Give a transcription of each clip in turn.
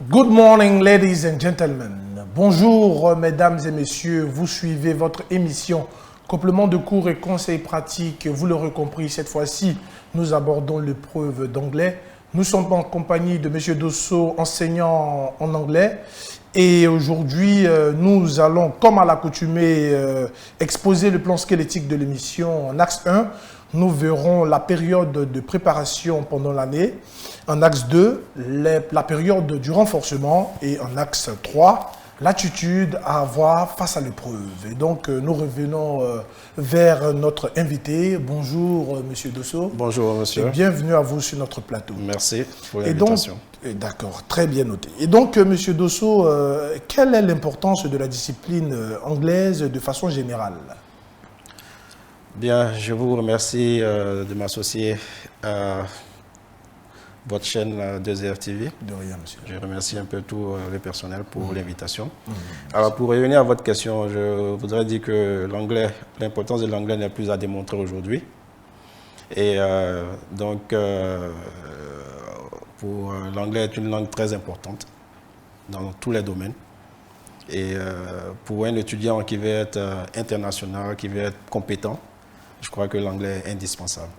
Good morning, ladies and gentlemen. Bonjour, mesdames et messieurs. Vous suivez votre émission Complément de cours et conseils pratiques. Vous l'aurez compris, cette fois-ci, nous abordons l'épreuve d'anglais. Nous sommes en compagnie de M. Dosso, enseignant en anglais. Et aujourd'hui, nous allons, comme à l'accoutumée, exposer le plan squelettique de l'émission en axe 1. Nous verrons la période de préparation pendant l'année. En axe 2, la période du renforcement. Et en axe 3, l'attitude à avoir face à l'épreuve. Et donc, nous revenons vers notre invité. Bonjour, Monsieur Dosso. Bonjour, monsieur. Et bienvenue à vous sur notre plateau. Merci pour l'invitation. D'accord, très bien noté. Et donc, Monsieur Dosso, quelle est l'importance de la discipline anglaise de façon générale? Bien, je vous remercie de m'associer à votre chaîne 2R TV. De rien, monsieur. Je remercie un peu tout le personnel pour l'invitation. Alors, pour revenir à votre question, je voudrais dire que l'importance de l'anglais n'est plus à démontrer aujourd'hui. Et l'anglais est une langue très importante dans tous les domaines. Et pour un étudiant qui veut être international, qui veut être compétent, je crois que l'anglais est indispensable.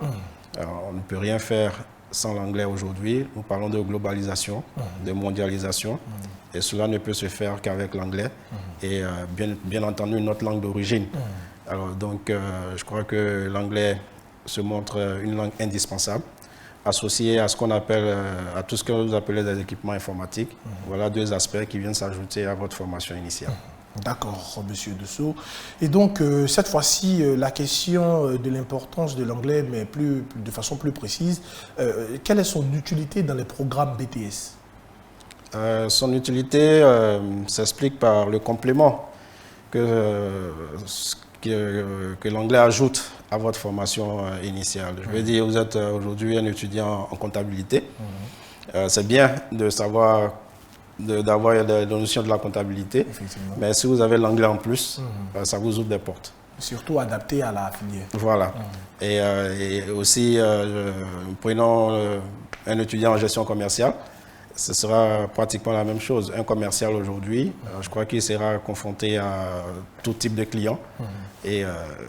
Alors, on ne peut rien faire sans l'anglais aujourd'hui. Nous parlons de globalisation, de mondialisation, et cela ne peut se faire qu'avec l'anglais et bien entendu notre langue d'origine. Alors donc, je crois que l'anglais se montre une langue indispensable, associée à ce qu'on appelle, à tout ce que vous appelez des équipements informatiques. Voilà deux aspects qui viennent s'ajouter à votre formation initiale. D'accord, Monsieur Dosso. Et donc, cette fois-ci, la question de l'importance de l'anglais, mais de façon plus précise, quelle est son utilité dans les programmes BTS? Son utilité s'explique par le complément que l'anglais ajoute à votre formation initiale. Je veux dire, vous êtes aujourd'hui un étudiant en comptabilité. C'est bien de savoir d'avoir la notion de la comptabilité, mais si vous avez l'anglais en plus, ça vous ouvre des portes. Surtout adapté à la filière. Voilà. Et aussi, prenons un étudiant en gestion commerciale, ce sera pratiquement la même chose. Un commercial aujourd'hui, je crois qu'il sera confronté à tout type de clients et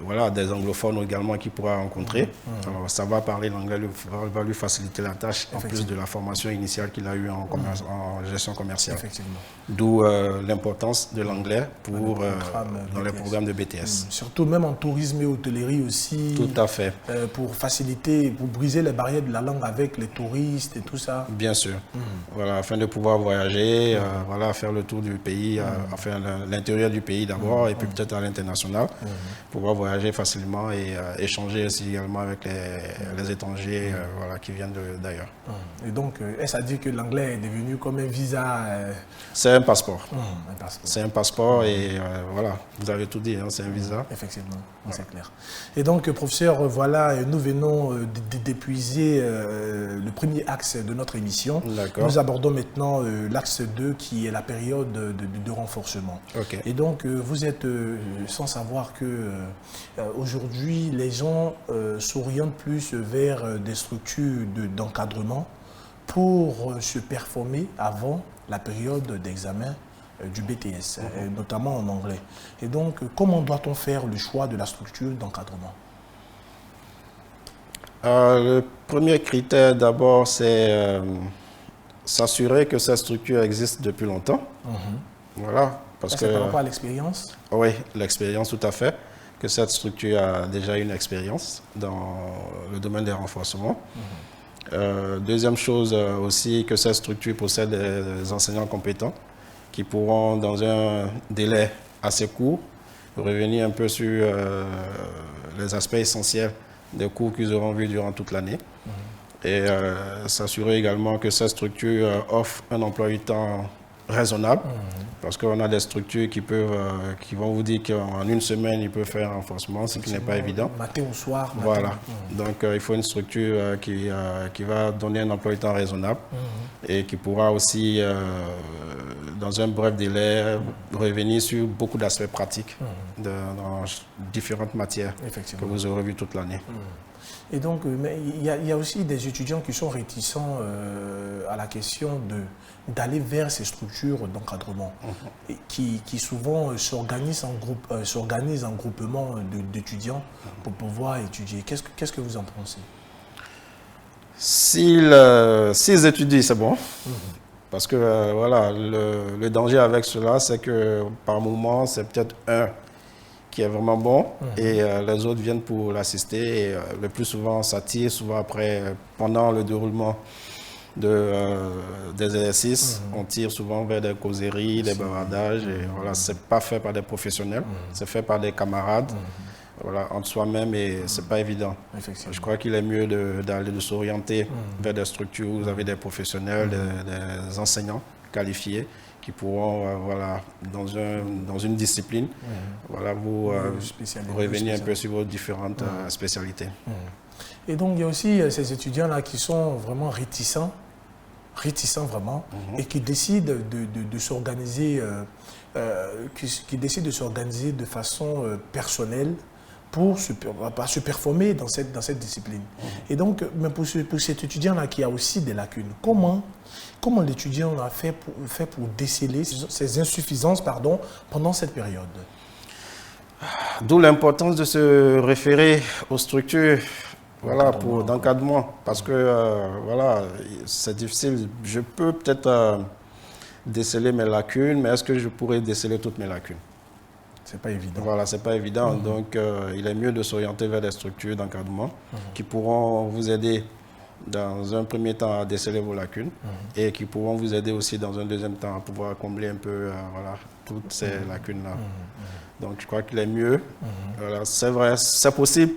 voilà, des anglophones également qu'il pourra rencontrer. Alors, savoir parler l'anglais va lui faciliter la tâche en plus de la formation initiale qu'il a eue en gestion commerciale. D'où l'importance de l'anglais dans les programmes de BTS. Surtout même en tourisme et hôtellerie aussi. Tout à fait. Pour faciliter, pour briser les barrières de la langue avec les touristes et tout ça. Bien sûr. Voilà, afin de pouvoir voyager, voilà, faire le tour du pays, enfin l'intérieur du pays d'abord et puis peut-être à l'international, pouvoir voyager facilement et échanger aussi également avec les étrangers voilà, qui viennent d'ailleurs. Et donc, est-ce à dire que l'anglais est devenu comme un visa? C'est un passeport. C'est un passeport et voilà, vous avez tout dit, hein, c'est un visa. Effectivement, c'est clair. Et donc, professeur, voilà, nous venons d'épuiser le premier axe de notre émission. Nous abordons maintenant l'axe 2 qui est la période de renforcement. Et donc, vous êtes sans savoir que aujourd'hui, les gens s'orientent plus vers des structures d'encadrement pour se performer avant la période d'examen du BTS, notamment en anglais. Et donc, comment doit-on faire le choix de la structure d'encadrement? Le premier critère d'abord, c'est s'assurer que cette structure existe depuis longtemps. Voilà. Parce que par rapport à l'expérience? Oui, l'expérience, tout à fait. Que cette structure a déjà une expérience dans le domaine des renforcements. Deuxième chose aussi, que cette structure possède des enseignants compétents qui pourront, dans un délai assez court, revenir un peu sur les aspects essentiels des cours qu'ils auront vus durant toute l'année. Et s'assurer également que cette structure offre un emploi du temps raisonnable, parce qu'on a des structures qui vont vous dire qu'en une semaine, ils peuvent faire un renforcement, ce qui n'est pas évident. Matin au soir. Voilà. Donc, il faut une structure qui va donner un emploi du temps raisonnable et qui pourra aussi, dans un bref délai, revenir sur beaucoup d'aspects pratiques dans différentes matières que vous aurez vues toute l'année. Et donc, il y a aussi des étudiants qui sont réticents à la question d'aller vers ces structures d'encadrement, et qui souvent s'organisent en groupement d'étudiants pour pouvoir étudier. Qu'est-ce que vous en pensez? S'ils étudient, c'est bon. Parce que voilà, le danger avec cela, c'est que par moment, c'est peut-être un qui est vraiment bon et les autres viennent pour l'assister. Et le plus souvent, ça tire souvent après, pendant le déroulement des exercices, on tire souvent vers des causeries, des bavardages. Et voilà, c'est pas fait par des professionnels, c'est fait par des camarades. Voilà, entre soi-même, et c'est pas évident. Je crois qu'il est mieux de s'orienter vers des structures où vous avez des professionnels, des enseignants qualifiés qui pourront, voilà, dans une discipline, voilà, vous revenir un peu sur vos différentes spécialités. Et donc, il y a aussi ces étudiants-là qui sont vraiment réticents vraiment, et qui décident de s'organiser, de façon personnelle pour se performer dans cette discipline. Et donc, mais pour cet étudiant-là qui a aussi des lacunes, comment l'étudiant a fait pour déceler ces insuffisances pendant cette période? D'où l'importance de se référer aux structures d'encadrement, parce que voilà, c'est difficile. Je peux peut-être déceler mes lacunes, mais est-ce que je pourrais déceler toutes mes lacunes? C'est pas évident. Voilà, c'est pas évident. Donc, il est mieux de s'orienter vers des structures d'encadrement qui pourront vous aider dans un premier temps à déceler vos lacunes et qui pourront vous aider aussi dans un deuxième temps à pouvoir combler un peu voilà, toutes ces lacunes-là. Donc, je crois qu'il est mieux. Voilà, c'est vrai, c'est possible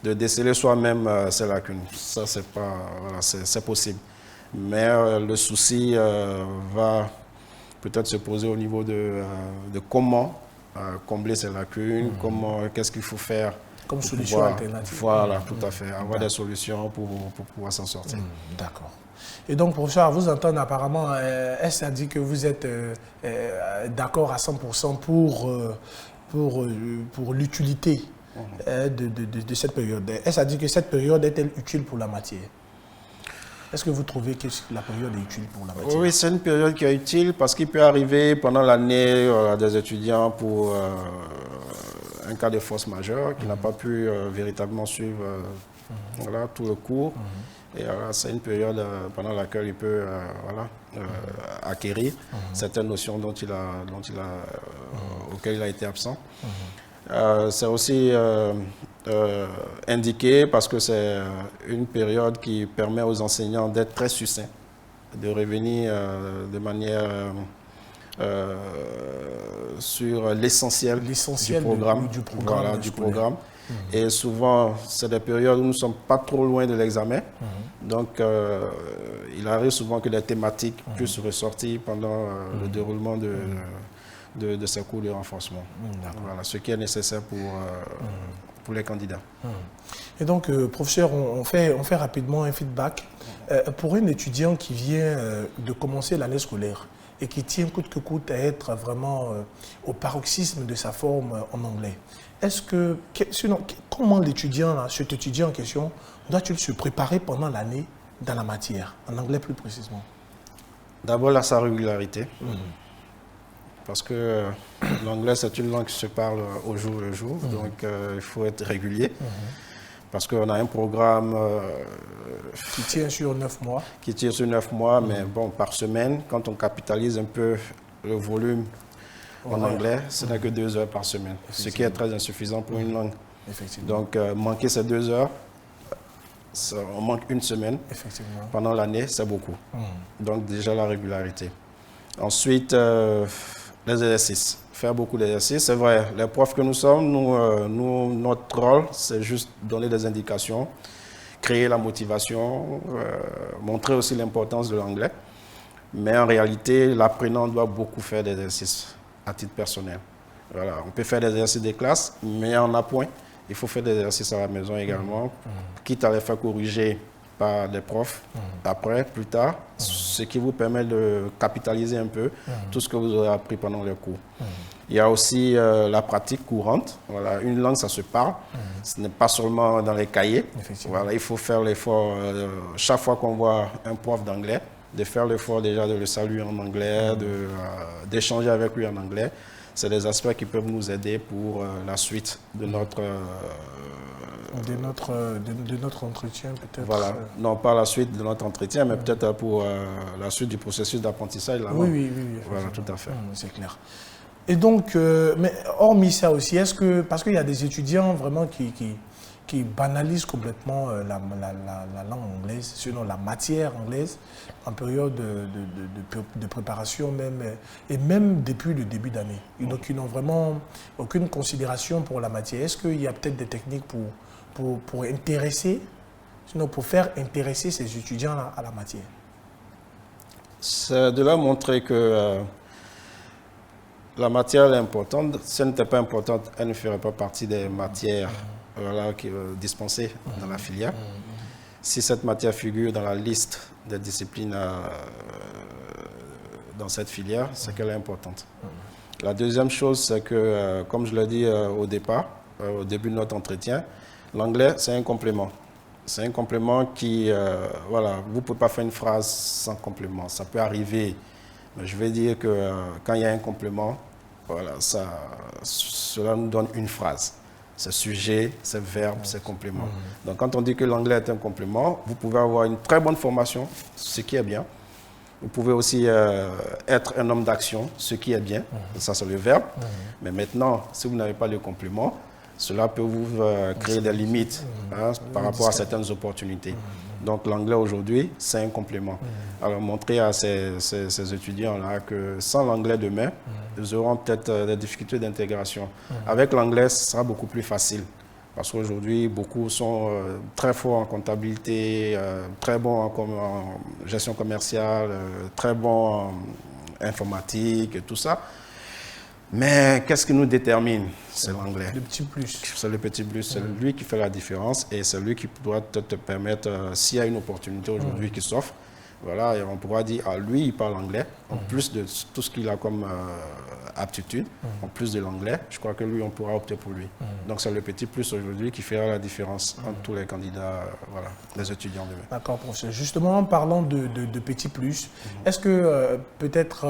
de déceler soi-même ces lacunes. Ça, c'est pas, voilà, c'est possible. Mais le souci va peut-être se poser au niveau de comment combler ces lacunes, qu'est-ce qu'il faut faire comme solution alternative. Voilà, tout à fait. Avoir des solutions pour pouvoir s'en sortir. D'accord. Et donc, professeur, à vous entendre, apparemment, est-ce a dit que vous êtes d'accord à 100% pour l'utilité de cette période? Est-ce a dit que cette période est-elle utile pour la matière? Est-ce que vous trouvez que la période est utile pour la matière? Oui, c'est une période qui est utile parce qu'il peut arriver pendant l'année des étudiants pour un cas de force majeure qui n'a pas pu véritablement suivre voilà, tout le cours. Et c'est une période pendant laquelle il peut acquérir certaines notions auxquelles il a été absent. C'est aussi indiqué parce que c'est une période qui permet aux enseignants d'être très succincts, de revenir de manière sur l'essentiel du programme. Et souvent, c'est des périodes où nous ne sommes pas trop loin de l'examen. Donc, il arrive souvent que les thématiques puissent ressortir pendant le déroulement de ces cours de renforcement. Voilà, ce qui est nécessaire pour les candidats. Et donc, professeur, on fait rapidement un feedback. Pour un étudiant qui vient de commencer l'année scolaire et qui tient coûte que coûte à être vraiment au paroxysme de sa forme en anglais, comment cet étudiant en question, doit-il se préparer pendant l'année dans la matière, en anglais plus précisément? D'abord, sa régularité. Parce que l'anglais, c'est une langue qui se parle au jour le jour, donc il faut être régulier. Parce qu'on a un programme qui tient sur 9 mois. Qui tient sur 9 mois, mais bon, par semaine, quand on capitalise un peu le volume en anglais, ce n'est que 2 heures par semaine, ce qui est très insuffisant pour une langue. Donc, manquer ces 2 heures, on manque une semaine. Pendant l'année, c'est beaucoup. Donc, déjà la régularité. Ensuite, Les exercices. Faire beaucoup d'exercices. C'est vrai, les profs que nous sommes, notre rôle, c'est juste donner des indications, créer la motivation, montrer aussi l'importance de l'anglais. Mais en réalité, l'apprenant doit beaucoup faire d'exercices à titre personnel. Voilà. On peut faire des exercices de classe, mais en appoint, il faut faire des exercices à la maison également, quitte à les faire corriger par des profs après, plus tard, ce qui vous permet de capitaliser un peu tout ce que vous aurez appris pendant les cours. Il y a aussi la pratique courante. Voilà, une langue, ça se parle. Ce n'est pas seulement dans les cahiers. Voilà, il faut faire l'effort, chaque fois qu'on voit un prof d'anglais, de faire l'effort déjà de le saluer en anglais, d'échanger avec lui en anglais. C'est des aspects qui peuvent nous aider pour la suite de notre... de notre entretien, peut-être. Voilà, non pas la suite de notre entretien, mais peut-être pour la suite du processus d'apprentissage. Oui, voilà, tout à fait. C'est clair. Et donc, mais hormis ça aussi, est-ce que, parce qu'il y a des étudiants vraiment qui banalisent complètement la langue anglaise, sinon la matière anglaise, en période de préparation même, et même depuis le début d'année. Donc, ils n'ont vraiment aucune considération pour la matière. Est-ce qu'il y a peut-être des techniques pour intéresser, sinon pour faire intéresser ces étudiants à la matière? C'est de là montrer que la matière est importante. Si elle n'était pas importante, elle ne ferait pas partie des matières dispensées dans la filière. Si cette matière figure dans la liste des disciplines dans cette filière, c'est qu'elle est importante. La deuxième chose, c'est que, comme je l'ai dit au départ, au début de notre entretien, l'anglais, c'est un complément. C'est un complément qui, voilà, vous ne pouvez pas faire une phrase sans complément. Ça peut arriver, mais je vais dire que quand il y a un complément, voilà, cela nous donne une phrase. C'est sujet, c'est verbe, c'est complément. Donc quand on dit que l'anglais est un complément, vous pouvez avoir une très bonne formation, ce qui est bien. Vous pouvez aussi être un homme d'action, ce qui est bien. Ça, c'est le verbe. Mais maintenant, si vous n'avez pas le complément, cela peut vous créer des limites par rapport à certaines opportunités. Donc l'anglais aujourd'hui, c'est un complément. Alors montrer à ces étudiants-là que sans l'anglais demain, ils auront peut-être des difficultés d'intégration. Avec l'anglais, ce sera beaucoup plus facile. Parce qu'aujourd'hui, beaucoup sont très forts en comptabilité, très bons en gestion commerciale, très bons en informatique et tout ça. Mais qu'est-ce qui nous détermine? C'est l'anglais. Le petit plus. C'est le petit plus. C'est lui qui fait la différence et c'est lui qui doit te permettre, s'il y a une opportunité aujourd'hui qui s'offre, voilà, et on pourra dire, ah, lui, il parle anglais, en plus de tout ce qu'il a comme aptitude, en plus de l'anglais, je crois que lui, on pourra opter pour lui. Donc, c'est le petit plus aujourd'hui qui fera la différence entre tous les candidats, voilà, les étudiants demain. D'accord, professeur. Justement, en parlant de petit plus, est-ce que peut-être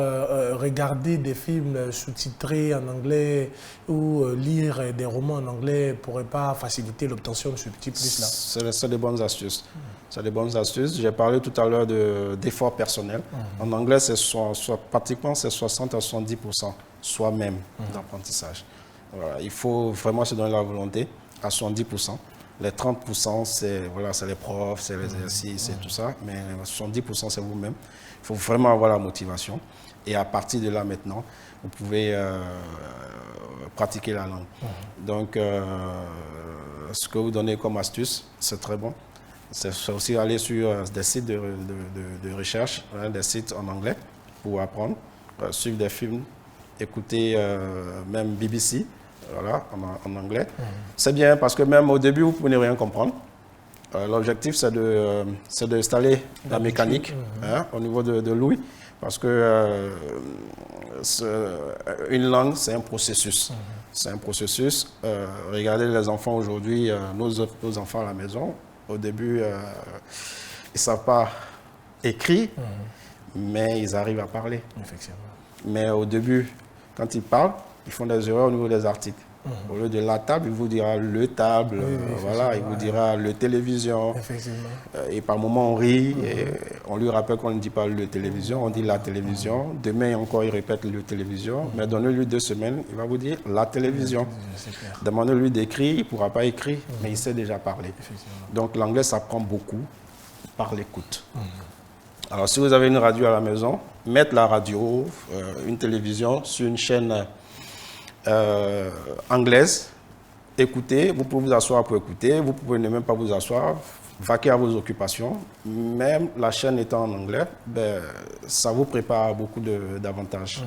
regarder des films sous-titrés en anglais ou lire des romans en anglais ne pourrait pas faciliter l'obtention de ce petit plus-là? C'est des bonnes astuces. C'est des bonnes astuces. J'ai parlé tout à l'heure d'efforts personnels. En anglais, c'est pratiquement 60 à 70% soi-même d'apprentissage. Voilà. Il faut vraiment se donner la volonté à 70%. Les 30%, c'est les profs, c'est les exercices et tout ça. Mais 70%, c'est vous-même. Il faut vraiment avoir la motivation. Et à partir de là, maintenant, vous pouvez pratiquer la langue. Donc, ce que vous donnez comme astuce, c'est très bon. C'est aussi aller sur des sites de recherche, des sites en anglais pour apprendre, suivre des films, écouter même BBC, voilà, en anglais. C'est bien parce que même au début, vous ne pouvez rien comprendre. L'objectif, c'est d'installer la mécanique au niveau de l'ouïe parce que une langue, c'est un processus. C'est un processus. Regardez les enfants aujourd'hui, nos enfants à la maison. Au début, ils ne savent pas écrire, mais ils arrivent à parler. Effectivement. Mais au début, quand ils parlent, ils font des erreurs au niveau des articles. Au lieu de la table, il vous dira le table, voilà, il vous dira le télévision. Effectivement. Et par moments, on rit, et on lui rappelle qu'on ne dit pas le télévision, on dit la télévision. Demain encore, il répète le télévision. Mais donnez-lui 2 semaines, il va vous dire la télévision. Demandez-lui d'écrire, il ne pourra pas écrire, mais il sait déjà parler. Donc l'anglais s'apprend beaucoup par l'écoute. Alors, si vous avez une radio à la maison, mettre la radio, une télévision sur une chaîne anglaise, écoutez, vous pouvez vous asseoir pour écouter, vous pouvez ne même pas vous asseoir, vaquer à vos occupations. Même la chaîne étant en anglais, ben, ça vous prépare à beaucoup d'avantages.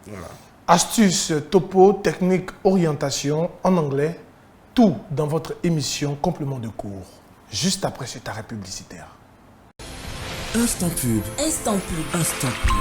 Voilà. Astuces, topo, technique, orientation en anglais, tout dans votre émission Complément de cours, juste après cet arrêt publicitaire. Instant pub. Instant pub. Instant pub.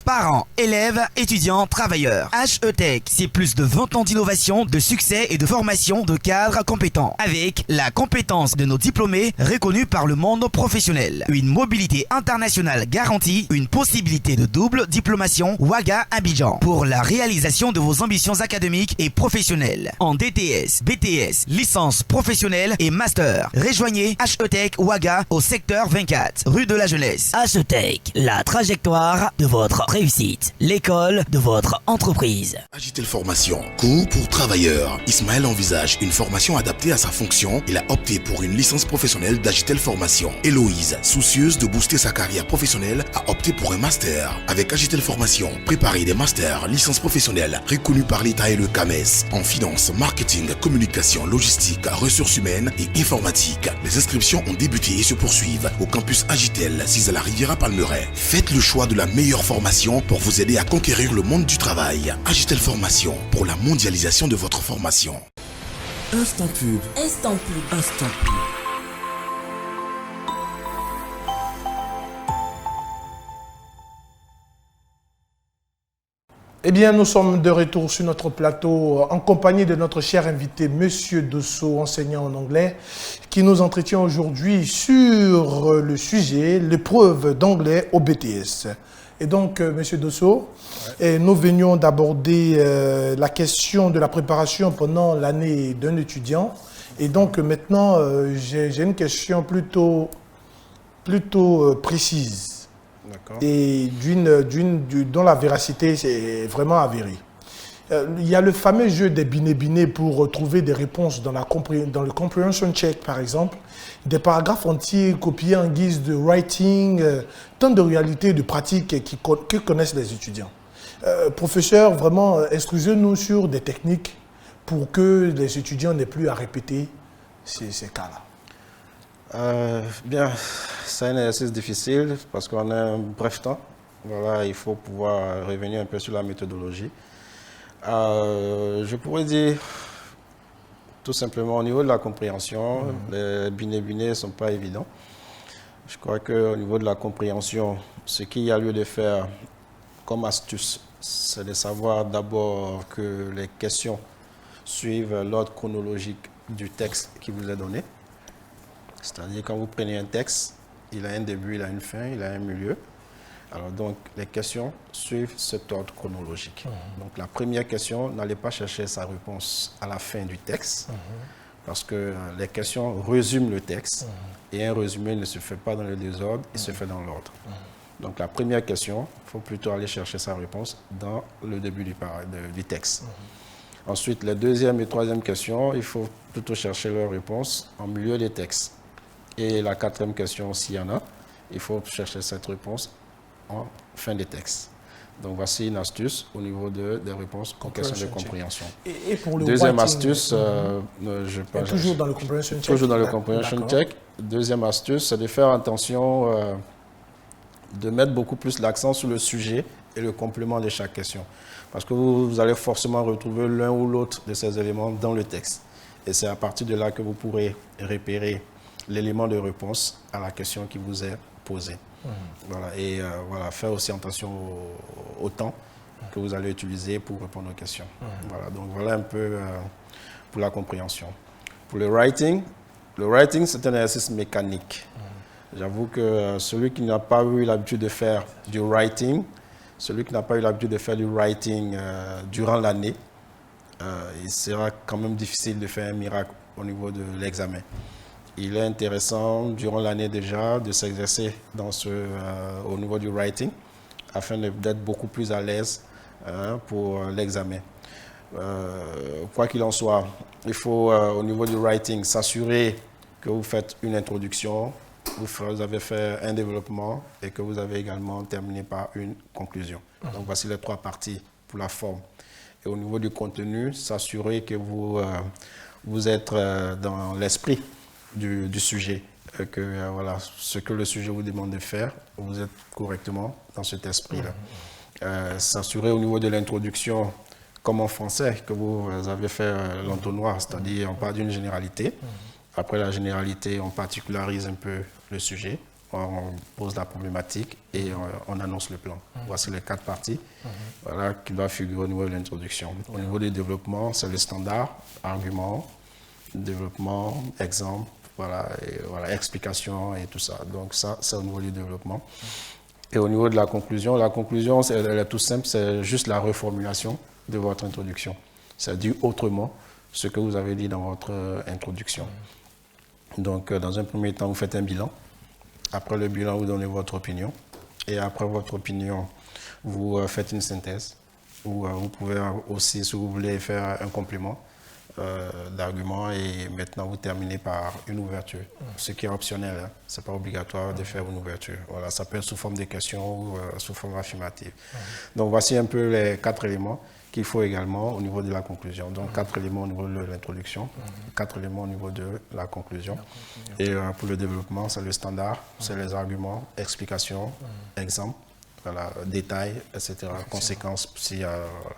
Parents, élèves, étudiants, travailleurs. HETech, c'est plus de 20 ans d'innovation, de succès et de formation de cadres compétents. Avec la compétence de nos diplômés reconnus par le monde professionnel. Une mobilité internationale garantie, une possibilité de double diplomation Ouaga Abidjan. Pour la réalisation de vos ambitions académiques et professionnelles. En DTS, BTS, licence professionnelle et master. Rejoignez HETech Ouaga au secteur 24, rue de la Jeunesse. HETech, la trajectoire de votre réussite, l'école de votre entreprise. Agitel Formation, cours pour travailleurs. Ismaël envisage une formation adaptée à sa fonction. Il a opté pour une licence professionnelle d'Agitel Formation. Héloïse, soucieuse de booster sa carrière professionnelle, a opté pour un master. Avec Agitel Formation, préparez des masters, licences professionnelles reconnus par l'État et le CAMES en finance, marketing, communication, logistique, ressources humaines et informatique. Les inscriptions ont débuté et se poursuivent au campus Agitel, 6 à la Riviera Palmeraie. Faites le choix de la meilleure formation pour vous aider à conquérir le monde du travail. Agitel Formation pour la mondialisation de votre formation. Instant pub. Instant pub. Instant pub. Eh bien, nous sommes de retour sur notre plateau en compagnie de notre cher invité, Monsieur Dosso, enseignant en anglais, qui nous entretient aujourd'hui sur le sujet l'épreuve d'anglais au BTS. Et donc, Monsieur Dosso, nous venions d'aborder la question de la préparation pendant l'année d'un étudiant. Et donc, maintenant, j'ai une question plutôt précise et dont la véracité est vraiment avérée. Il y a le fameux jeu des biné-biné pour trouver des réponses dans le comprehension check, par exemple, des paragraphes entiers copiés en guise de writing, tant de réalités et de pratiques que connaissent les étudiants. Professeur, vraiment, instruisez-nous sur des techniques pour que les étudiants n'aient plus à répéter ces cas-là. Bien, c'est un exercice difficile parce qu'on a un bref temps. Voilà, il faut pouvoir revenir un peu sur la méthodologie. Je pourrais dire tout simplement au niveau de la compréhension, les biné-biné ne sont pas évidents. Je crois qu'au niveau de la compréhension, ce qu'il y a lieu de faire comme astuce, c'est de savoir d'abord que les questions suivent l'ordre chronologique du texte qui vous est donné. C'est-à-dire quand vous prenez un texte, il a un début, il a une fin, il a un milieu. Alors donc, les questions suivent cet ordre chronologique. Donc la première question, n'allez pas chercher sa réponse à la fin du texte, parce que les questions résument le texte, et un résumé ne se fait pas dans le désordre, il se fait dans l'ordre. Donc la première question, il faut plutôt aller chercher sa réponse dans le début du texte. Ensuite, les deuxième et troisième questions, il faut plutôt chercher leur réponse en milieu des textes. Et la quatrième question, s'il y en a, il faut chercher cette réponse en fin des textes. Donc voici une astuce au niveau des réponses aux questions de compréhension. Et pour le deuxième writing, astuce, toujours dans le comprehension check. Toujours dans le comprehension check. Deuxième astuce, c'est de faire attention, de mettre beaucoup plus l'accent sur le sujet et le complément de chaque question. Parce que vous allez forcément retrouver l'un ou l'autre de ces éléments dans le texte. Et c'est à partir de là que vous pourrez repérer l'élément de réponse à la question qui vous est posée. Voilà. Et voilà, faire aussi attention au temps que vous allez utiliser pour répondre aux questions. Voilà. Donc voilà un peu pour la compréhension. Pour le writing c'est un exercice mécanique. J'avoue que celui qui n'a pas eu l'habitude de faire du writing, durant l'année, il sera quand même difficile de faire un miracle au niveau de l'examen. Il est intéressant, durant l'année déjà, de s'exercer au niveau du writing, afin d'être beaucoup plus à l'aise pour l'examen. Quoi qu'il en soit, il faut, au niveau du writing, s'assurer que vous faites une introduction, vous avez fait un développement et que vous avez également terminé par une conclusion. Donc, voici les 3 parties pour la forme. Et au niveau du contenu, s'assurer que vous êtes dans l'esprit du sujet, que voilà, ce que le sujet vous demande de faire, vous êtes correctement dans cet esprit-là. S'assurer au niveau de l'introduction, comme en français, que vous avez fait l'entonnoir, c'est-à-dire on part d'une généralité. Après la généralité, on particularise un peu le sujet, on pose la problématique et on annonce le plan. Voici les 4 parties voilà, qui doivent figurer au niveau de l'introduction. Au niveau du développement, c'est le standard, argument, développement, exemple, voilà, explication et tout ça. Donc ça, c'est au niveau du développement. Et au niveau de la conclusion, elle est tout simple, c'est juste la reformulation de votre introduction. C'est dire autrement ce que vous avez dit dans votre introduction. Donc, dans un premier temps, vous faites un bilan. Après le bilan, vous donnez votre opinion. Et après votre opinion, vous faites une synthèse. Ou vous pouvez aussi, si vous voulez, faire un complément d'arguments. Et maintenant, vous terminez par une ouverture. Ce qui est optionnel, hein. Ce n'est pas obligatoire de faire une ouverture. Voilà, ça peut être sous forme de questions ou sous forme affirmative. Donc, voici un peu les 4 éléments qu'il faut également au niveau de la conclusion. Donc, 4 éléments au niveau de l'introduction, 4 éléments au niveau de la conclusion. Et pour le développement, c'est le standard, c'est les arguments, explications, exemples, voilà, détails, etc. Conséquences, si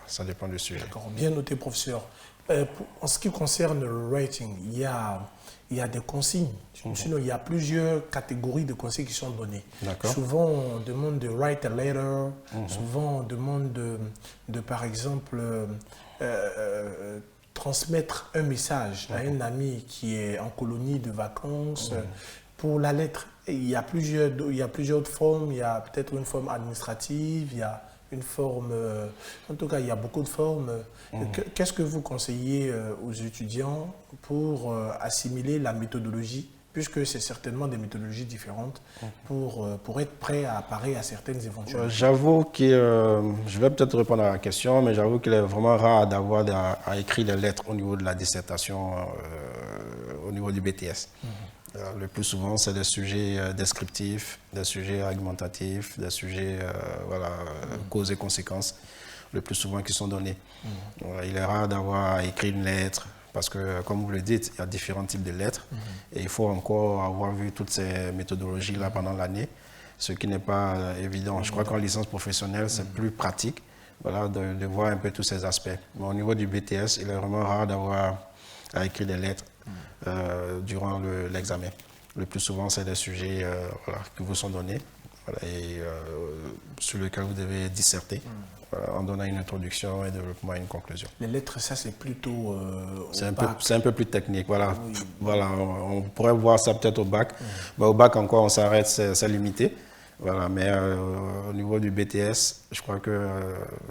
ça dépend du sujet. D'accord, bien noté, professeur. En ce qui concerne le writing, il y a des consignes. Sinon, il y a plusieurs catégories de consignes qui sont données. Souvent, on demande de write a letter. Souvent, on demande de par exemple, transmettre un message à un ami qui est en colonie de vacances. Pour la lettre, il y a plusieurs formes. Il y a peut-être une forme administrative, il y a une forme... en tout cas, il y a beaucoup de formes. Qu'est-ce que vous conseillez aux étudiants pour assimiler la méthodologie, puisque c'est certainement des méthodologies différentes, pour être prêt à parer à certaines éventualités? J'avoue que, je vais peut-être répondre à la question, mais j'avoue qu'il est vraiment rare d'avoir à écrire des lettres au niveau de la dissertation, au niveau du BTS. Le plus souvent, c'est des sujets descriptifs, des sujets argumentatifs, des sujets causes et conséquences, le plus souvent qui sont donnés. Il est rare d'avoir à écrire une lettre, parce que, comme vous le dites, il y a différents types de lettres, et il faut encore avoir vu toutes ces méthodologies-là pendant l'année, ce qui n'est pas évident. Je crois qu'en licence professionnelle, c'est plus pratique de voir un peu tous ces aspects. Mais au niveau du BTS, il est vraiment rare d'avoir à écrire des lettres durant l'examen. Le plus souvent, c'est des sujets qui vous sont donnés et sur lesquels vous devez disserter en donnant une introduction, un développement et une conclusion. Les lettres, ça c'est plutôt c'est un peu plus technique. On pourrait voir ça peut-être au bac. Mais au bac encore, on s'arrête, c'est limité. Mais au niveau du BTS, je crois que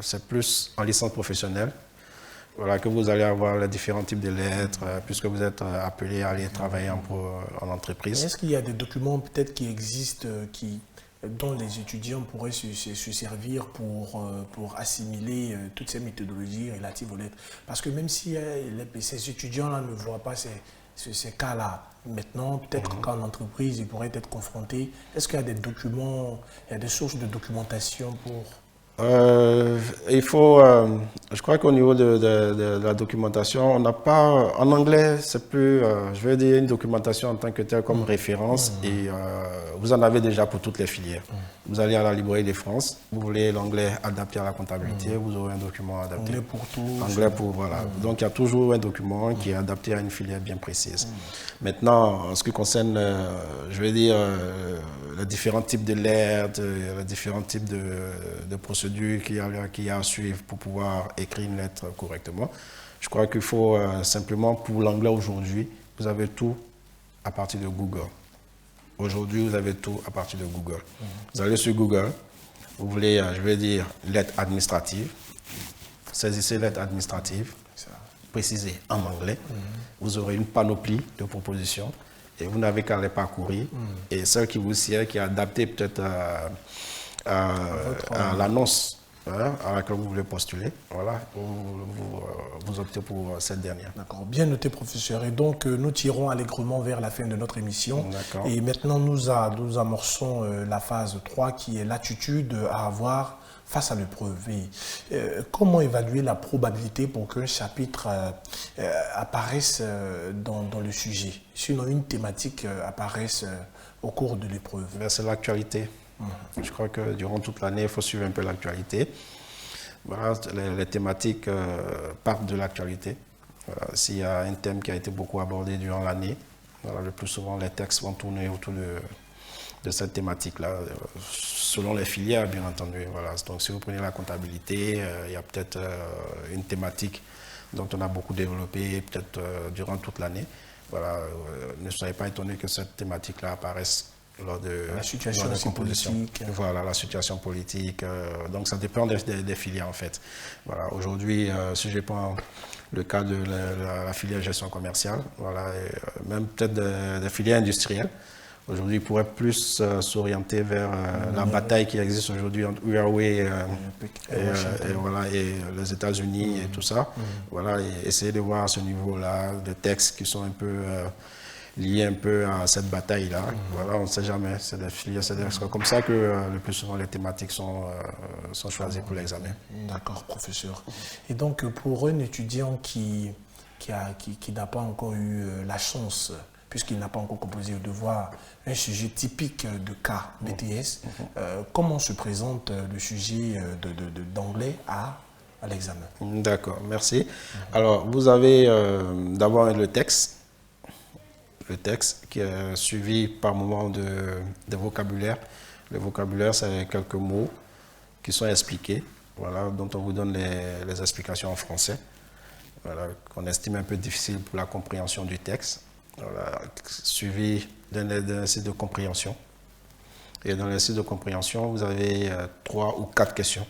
c'est plus en licence professionnelle. Que vous allez avoir les différents types de lettres, puisque vous êtes appelé à aller travailler en entreprise. Est-ce qu'il y a des documents peut-être qui existent, dont les étudiants pourraient se servir pour assimiler toutes ces méthodologies relatives aux lettres? Parce que même si ces étudiants-là ne voient pas ces cas-là, maintenant, peut-être qu'en entreprise, ils pourraient être confrontés. Est-ce qu'il y a des documents, il y a des sources de documentation pour... Il faut, je crois qu'au niveau de la documentation, on n'a pas, en anglais, c'est plus, je vais dire, une documentation en tant que telle comme référence et vous en avez déjà pour toutes les filières. Vous allez à la Librairie de France, vous voulez l'anglais adapté à la comptabilité, vous aurez un document adapté. Anglais pour tout. Anglais pour, voilà. Donc il y a toujours un document qui est adapté à une filière bien précise. Maintenant, en ce qui concerne, je vais dire, les différents types de lettres, les différents types de procédures qu'il y a à suivre pour pouvoir écrire une lettre correctement. Je crois qu'il faut simplement, pour l'anglais aujourd'hui, vous avez tout à partir de Google. Aujourd'hui, vous avez tout à partir de Google. Vous allez sur Google, vous voulez, je vais dire, lettre administrative. Saisissez lettre administrative, précisez en anglais. Vous aurez une panoplie de propositions et vous n'avez qu'à les parcourir. Et celle qui vous sert, qui est adaptée peut-être à l'annonce à laquelle vous voulez postuler, voilà, vous optez pour cette dernière. D'accord, bien noté, professeur. Et donc, nous tirons allègrement vers la fin de notre émission. D'accord. Et maintenant, nous amorçons la phase 3, qui est l'attitude à avoir face à l'épreuve. Comment évaluer la probabilité pour qu'un chapitre apparaisse dans le sujet, sinon une thématique apparaisse au cours de l'épreuve? C'est l'actualité. Je crois que durant toute l'année, il faut suivre un peu l'actualité. Voilà, les thématiques partent de l'actualité. Voilà, s'il y a un thème qui a été beaucoup abordé durant l'année, voilà, le plus souvent les textes vont tourner autour de cette thématique-là, selon les filières, bien entendu. Voilà. Donc, si vous prenez la comptabilité, il y a peut-être une thématique dont on a beaucoup développé, peut-être durant toute l'année. Voilà, ne soyez pas étonnés que cette thématique-là apparaisse lors de la situation politique. Voilà, la situation politique. Donc, ça dépend des filières, en fait. Voilà, aujourd'hui, si je prends le cas de la filière gestion commerciale, voilà, même peut-être des filières industrielles, aujourd'hui, ils pourraient plus s'orienter vers la bataille qui existe aujourd'hui entre Huawei et les États-Unis et tout ça. Voilà, et essayer de voir à ce niveau-là des textes qui sont un peu liés un peu à cette bataille-là. Voilà, on ne sait jamais. C'est des filières, c'est comme ça que le plus souvent les thématiques sont choisies pour l'examen. D'accord, professeur. Et donc, pour un étudiant qui n'a pas encore eu la chance, puisqu'il n'a pas encore composé au devoir, un sujet typique de cas BTS, comment se présente le sujet d'anglais à l'examen? D'accord, merci. Alors, vous avez d'abord le texte qui est suivi par moment de vocabulaire. Le vocabulaire, c'est quelques mots qui sont expliqués, voilà, dont on vous donne les explications en français, voilà, qu'on estime un peu difficile pour la compréhension du texte. Voilà, suivi d'un exercice de compréhension. Et dans l'exercice de compréhension, vous avez 3 ou 4 questions.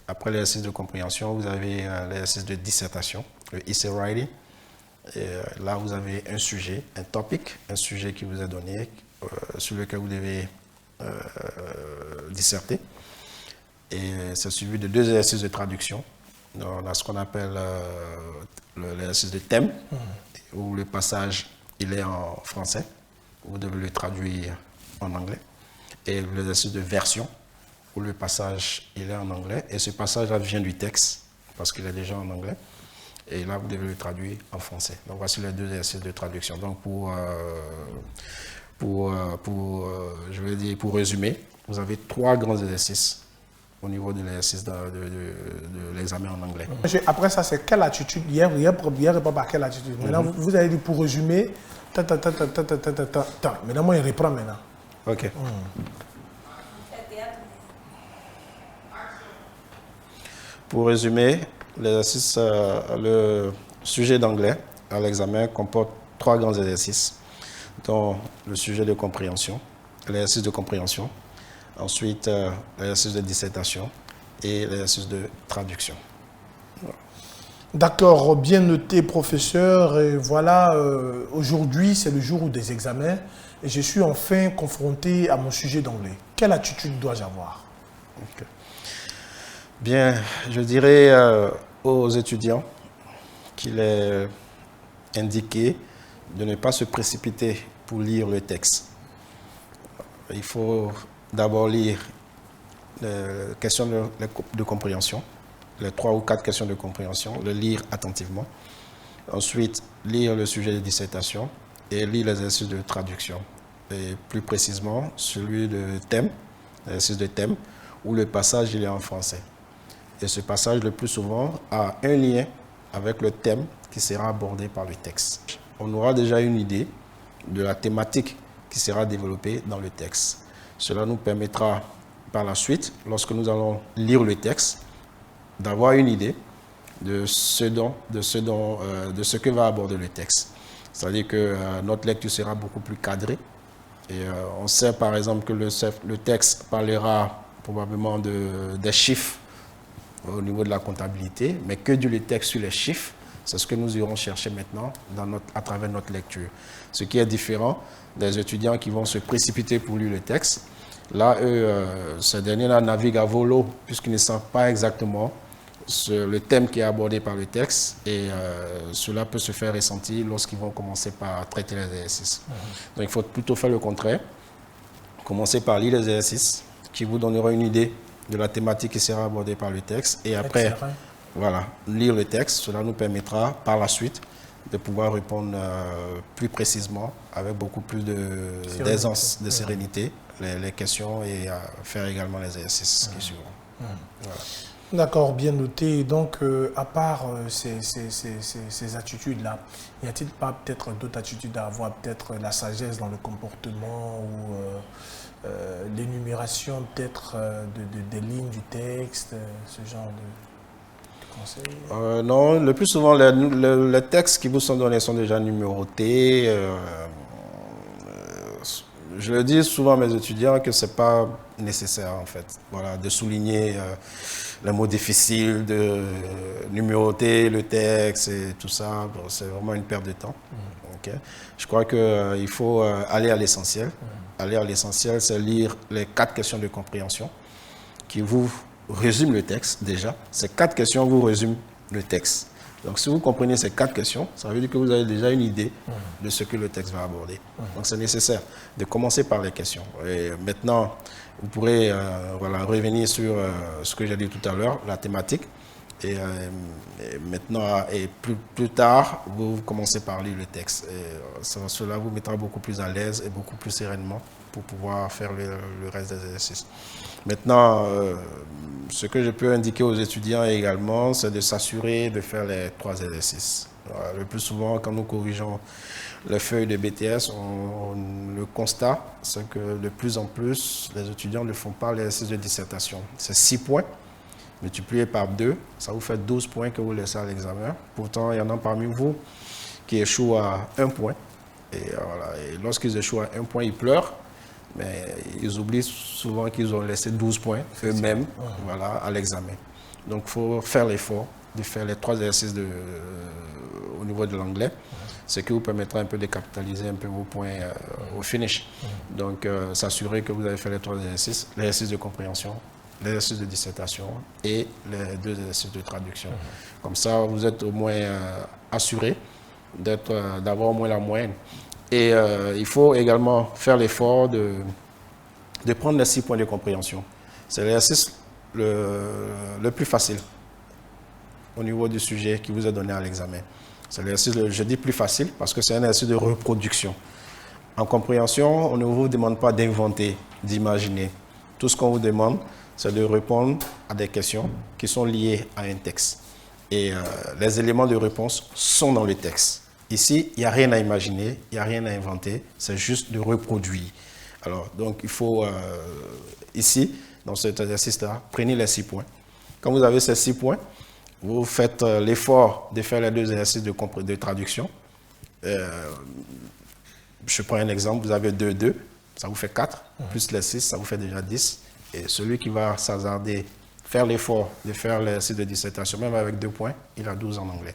Après l'exercice de compréhension, vous avez l'exercice de dissertation, le essay writing. Et là, vous avez un sujet, un topic, un sujet qui vous est donné, sur lequel vous devez disserter. Et c'est suivi de 2 exercices de traduction. Donc, on a ce qu'on appelle l'exercice de thème, où le passage il est en français, vous devez le traduire en anglais. Et l'exercice de version, où le passage il est en anglais. Et ce passage-là vient du texte, parce qu'il est déjà en anglais. Et là, vous devez le traduire en français. Donc, voici les 2 exercices de traduction. Donc, pour résumer, vous avez 3 grands exercices au niveau de l'exercice de l'examen en anglais. Après ça, c'est quelle attitude? Hier répond par quelle attitude? Maintenant, vous avez dit pour résumer, Maintenant, moi, il reprend maintenant. Ok. Pour résumer, l'exercice, le sujet d'anglais à l'examen comporte 3 grands exercices, dont le sujet de compréhension, l'exercice de compréhension, ensuite l'exercice de dissertation et l'exercice de traduction. D'accord, bien noté, professeur. Et voilà, aujourd'hui, c'est le jour des examens et je suis enfin confronté à mon sujet d'anglais. Quelle attitude dois-je avoir? Okay. Bien, je dirais aux étudiants qu'il est indiqué de ne pas se précipiter pour lire le texte. Il faut d'abord lire les questions de compréhension, les 3 ou 4 questions de compréhension, le lire attentivement. Ensuite, lire le sujet de dissertation et lire l'exercice de traduction. Et plus précisément, celui de thème, l'exercice de thème, où le passage il est en français. Et ce passage, le plus souvent, a un lien avec le thème qui sera abordé par le texte. On aura déjà une idée de la thématique qui sera développée dans le texte. Cela nous permettra par la suite, lorsque nous allons lire le texte, d'avoir une idée de ce que va aborder le texte. C'est-à-dire que notre lecture sera beaucoup plus cadrée. Et on sait par exemple que le texte parlera probablement des chiffres au niveau de la comptabilité, mais que dit le texte sur les chiffres, c'est ce que nous irons chercher maintenant à travers notre lecture. Ce qui est différent des étudiants qui vont se précipiter pour lire le texte Là, eux, ces derniers-là naviguent à volo, puisqu'ils ne savent pas exactement le thème qui est abordé par le texte, et cela peut se faire ressentir lorsqu'ils vont commencer par traiter les exercices. Donc il faut plutôt faire le contraire. Commencer par lire les exercices, qui vous donneront une idée de la thématique qui sera abordée par le texte, et après, voilà, lire le texte. Cela nous permettra par la suite de pouvoir répondre plus précisément, avec beaucoup plus d'aisance, de sérénité, les questions, et faire également les exercices qui suivront. Voilà. D'accord, bien noté. Donc, à part ces attitudes-là, n'y a-t-il pas peut-être d'autres attitudes à avoir, peut-être la sagesse dans le comportement ou l'énumération peut-être des lignes du texte, ce genre de conseils? Non, le plus souvent, les textes qui vous sont donnés sont déjà numérotés. Je le dis souvent à mes étudiants que ce n'est pas nécessaire, en fait, voilà, de souligner les mots difficiles, de numéroter le texte et tout ça. Bon, c'est vraiment une perte de temps. Okay. Je crois qu'il faut aller à l'essentiel. Aller à l'essentiel, c'est lire les 4 questions de compréhension qui vous résument le texte déjà. Ces 4 questions vous résument le texte. Donc, si vous comprenez ces 4 questions, ça veut dire que vous avez déjà une idée de ce que le texte va aborder. Donc, c'est nécessaire de commencer par les questions. Et maintenant, vous pourrez voilà, revenir sur ce que j'ai dit tout à l'heure, la thématique. Et maintenant, et plus tard, vous commencez par lire le texte. Et cela vous mettra beaucoup plus à l'aise et beaucoup plus sereinement pour pouvoir faire le reste des exercices. Maintenant, ce que je peux indiquer aux étudiants également, c'est de s'assurer de faire les 3 exercices. Le plus souvent, quand nous corrigeons les feuilles de BTS, le constat, c'est que de plus en plus, les étudiants ne font pas l'exercice de dissertation. C'est 6 points, multiplié par 2, ça vous fait 12 points que vous laissez à l'examen. Pourtant, il y en a parmi vous qui échouent à 1 point. Et, voilà, et lorsqu'ils échouent à 1 point, ils pleurent. Mais ils oublient souvent qu'ils ont laissé 12 points eux-mêmes voilà, à l'examen. Donc il faut faire l'effort de faire les 3 exercices au niveau de l'anglais, ce qui vous permettra un peu de capitaliser un peu vos points au finish. Donc s'assurer que vous avez fait les 3 exercices, l'exercice de compréhension, l'exercice de dissertation et les 2 exercices de traduction. Comme ça, vous êtes au moins assuré d'avoir au moins la moyenne. Et il faut également faire l'effort de prendre les 6 points de compréhension. C'est l'exercice le plus facile au niveau du sujet qui vous est donné à l'examen. C'est l'exercice, je dis plus facile, parce que c'est un exercice de reproduction. En compréhension, on ne vous demande pas d'inventer, d'imaginer. Tout ce qu'on vous demande, c'est de répondre à des questions qui sont liées à un texte. Et les éléments de réponse sont dans le texte. Ici, il n'y a rien à imaginer, il n'y a rien à inventer, c'est juste de reproduire. Alors, donc, il faut, ici, dans cet exercice-là, prenez les 6 points. Quand vous avez ces 6 points, vous faites l'effort de faire les 2 exercices de traduction. Je prends un exemple, vous avez 2, ça vous fait 4, plus les 6, ça vous fait déjà 10. Et celui qui va s'hasarder, faire l'effort de faire l'exercice de dissertation, même avec 2 points, il a 12 en anglais.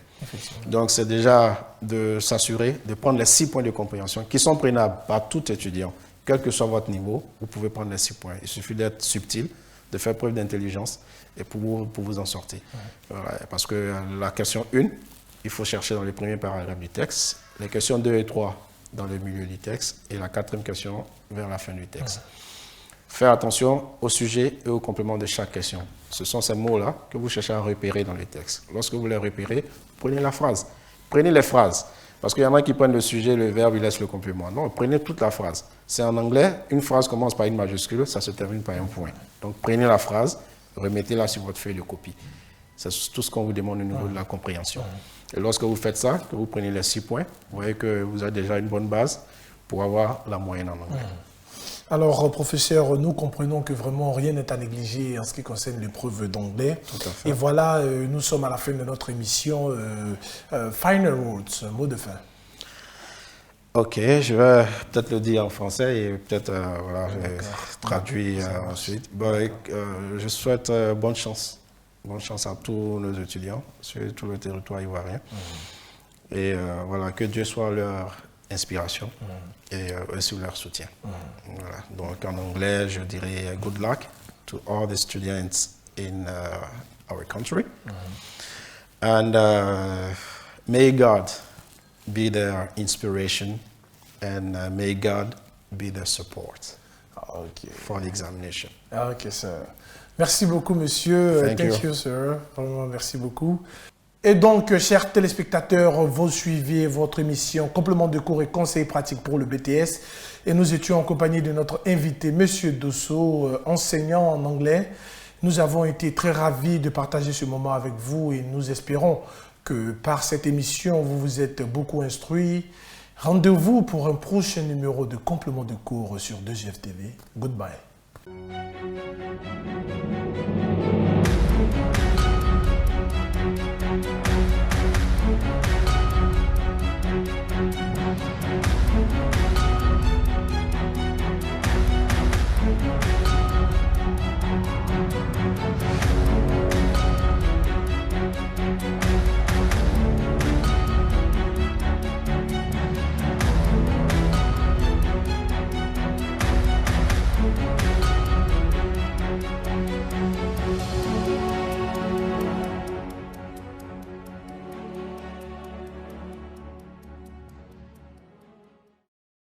Donc, c'est déjà de s'assurer de prendre les 6 points de compréhension qui sont prenables par tout étudiant. Quel que soit votre niveau, vous pouvez prendre les 6 points. Il suffit d'être subtil, de faire preuve d'intelligence et pour vous en sortir. Voilà, parce que la question 1, il faut chercher dans les premiers paragraphes du texte. Les questions 2 et 3 dans le milieu du texte et la 4e question vers la fin du texte. Faire attention au sujet et au complément de chaque question. Ce sont ces mots-là que vous cherchez à repérer dans le texte. Lorsque vous les repérez, prenez la phrase. Prenez les phrases. Parce qu'il y en a qui prennent le sujet, le verbe, ils laissent le complément. Non, prenez toute la phrase. C'est en anglais, une phrase commence par une majuscule, ça se termine par un point. Donc prenez la phrase, remettez-la sur votre feuille de copie. C'est tout ce qu'on vous demande au niveau de la compréhension. Et lorsque vous faites ça, que vous prenez les 6 points, vous voyez que vous avez déjà une bonne base pour avoir la moyenne en anglais. Alors, professeur, nous comprenons que vraiment rien n'est à négliger en ce qui concerne l'épreuve d'anglais. Et voilà, nous sommes à la fin de notre émission. Final words, mot de fin. Ok, je vais peut-être le dire en français et peut-être voilà, traduire ensuite. Bon, je souhaite bonne chance. Bonne chance à tous nos étudiants sur tout le territoire ivoirien. Et voilà, que Dieu soit leur inspiration et aussi leur soutien. Voilà. Donc en anglais, je dirais good luck to all the students in our country. And may God be their inspiration and may God be their support for the examination. Ok, sir. Merci beaucoup, monsieur. Thank you. Sir. Vraiment, merci beaucoup. Et donc, chers téléspectateurs, vous suivez votre émission Complément de cours et conseils pratiques pour le BTS. Et nous étions en compagnie de notre invité, monsieur Dosso, enseignant en anglais. Nous avons été très ravis de partager ce moment avec vous et nous espérons que par cette émission, vous vous êtes beaucoup instruits. Rendez-vous pour un prochain numéro de Complément de cours sur 2GFTV. Goodbye.